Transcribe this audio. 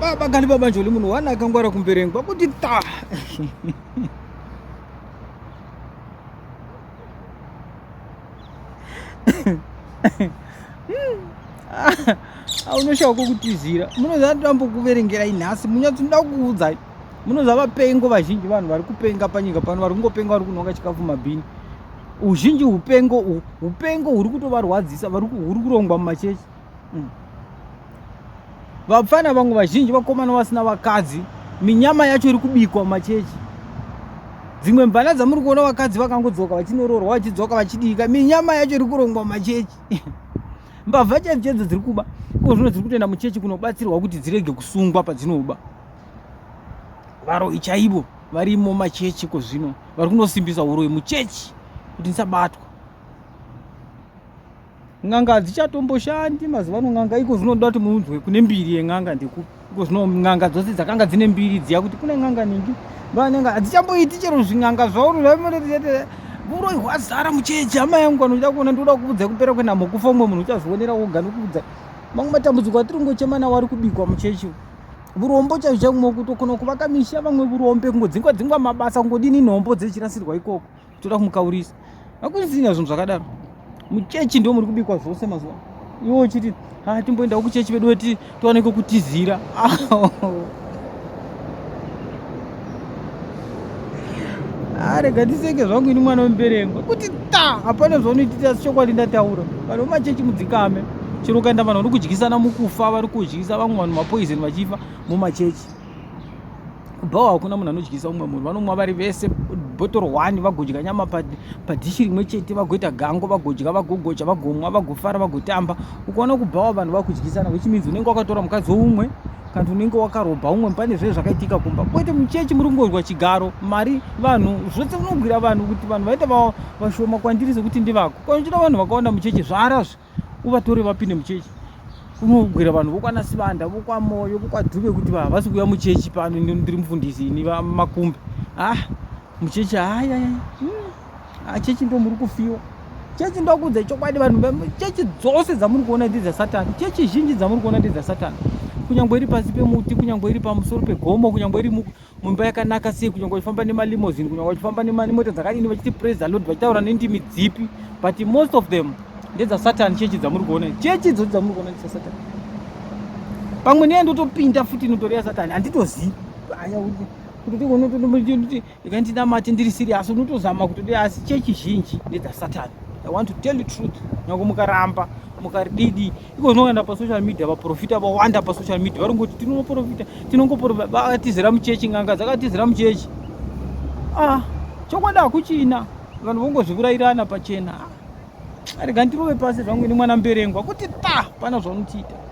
baba kandi baba njoli munhu wana akangwara kumberengwa kuti ta aunoshaka kutizira munoziva ndambokuverengera inhasi munyatsoda kuudzai munoziva vapengo vazhinji vanhu vari kupenga panyika pano vari kungopenga vari kunonga chikafu mabhini uzhinji upengo huri kutovarwadzisa huri kurongwa mumachechi vapfana vamwe vazhinji vakomana vasina vakadzi minyama yacho iri kubikwa mumachechi dzimwe mbana dzamuri kuona vakadzi vakangodzoka vachinororwa vachidzoka vachidika minyama yacho iri kurongwa mumachechi mbavha chedzo dziri kuba iko zvino dziri kutoenda muchechi kunobatsirwa kuti dzirege kusungwa padzinoba varoi chaivo varimo machechi ko zvino vari kunosimbisa uroi muchechi kuti ndisabatwa n'anga hadzichatomboshandi mazuva ano n'anga iko zvinoda kuti munzwe kune mbiri yen'anga ndekupi iko zvino n'anga dzose dzakanga dzine mbiri dziya kuti kune n'anga ningi vanenga hadzichamboiti chero zvin'anga zvauro zvaimonetete uroi hwazara muchechi hama yangu anoda kuona ndoda kuudza kupera kwenhamo kufa umwe munhu uchazvionera woga nokuudza mamwe matambudziko atiri kungochemana wari kubikwa muchechi urombo chaizvamwe kutokona kuvaka misha vamwe urombe kungodzingwa mabasa kungodini nhombo dzechirasirwa ikoko toda kumukaurisa hakusina zvinhu zvakadaro muchechi ndio muri kubikwa zvose mazuva iwo uchiti timboendawo kuchechi vedu veti towaneke kutizira rega ndisenge zvangu ini mwana wemuberengwa kuti hapana zvaunoitita chokwadi ndataura vanhu vemachechi mudzikame chero ukaenda vanhu vari kudyisana mukufa vari kudyisa vamwe vanhu mapoizeni vachifa mumachechi kubvawo hakuna munhu anodyisa umwe munhu vanomwa vari vese bhotoro 1 vagodya nyama padhishi rimwe chete vagoita gango vagodya vagogocha vagomwa vagofara vagotamba ukaona kubvawo vanhu vakudyisana which means unenge wakatora mukadzi woumwe kandi unenge wakarobha umwe pane zvee zvakaitika kumba kwete muchechi muri kungodya chigaro mari vanhu zvose unogwira vanhu kuti vanhu vaita vashoma kwandiri sekuti ndivako kwanochida vanhu vakawanda muchechi zvarazve uvatore vapinde muchechi unogwira vanhu vokwanasivanda vokwamoyo vokwadhuve kuti havasi kuuya muchechi pano ndiri mufundisi ini makumbe muchechi chechi ndo muri kufiwa chechi ndokuudza chokwadi vanhu chechi dzose dzamuri kuona ndedzasatani chechi zhinji dzamuri kuona ndedzasatani kunyangwe iri pasi pemuti kunyangwe iri pamusoro pegomo kunyangwe iri mumba yakanaka sei kunyangwe vachifamba nemalimozini kunyangwe vachifamba nemota dzakadini vachiti praise the lord vachitaura nendimi dzipi but most of them ndedzasatani chechi dzamuri kuona chechi dzose dzamuri kuona ndedzasatani pamwe neyandotopinda futi notori yasatani handitozivi aya kuti ikandinamati ndiri serious unotozama kutoti asi chechi zhinji ndedzasatani I want to tell you truth nyangwe mukaramba mukarididi iko zvinoenda pasocial media vaprofita vawanda pasocial media vari ngoti tinongoprofita vakatizira muchechi n'anga dzakatizira muchechi chokwadi hakuchina vanhu vongozviurayirana pachena rega ndirove pasi zvangu ini mwana muberengwa kuti pana zvaunotiita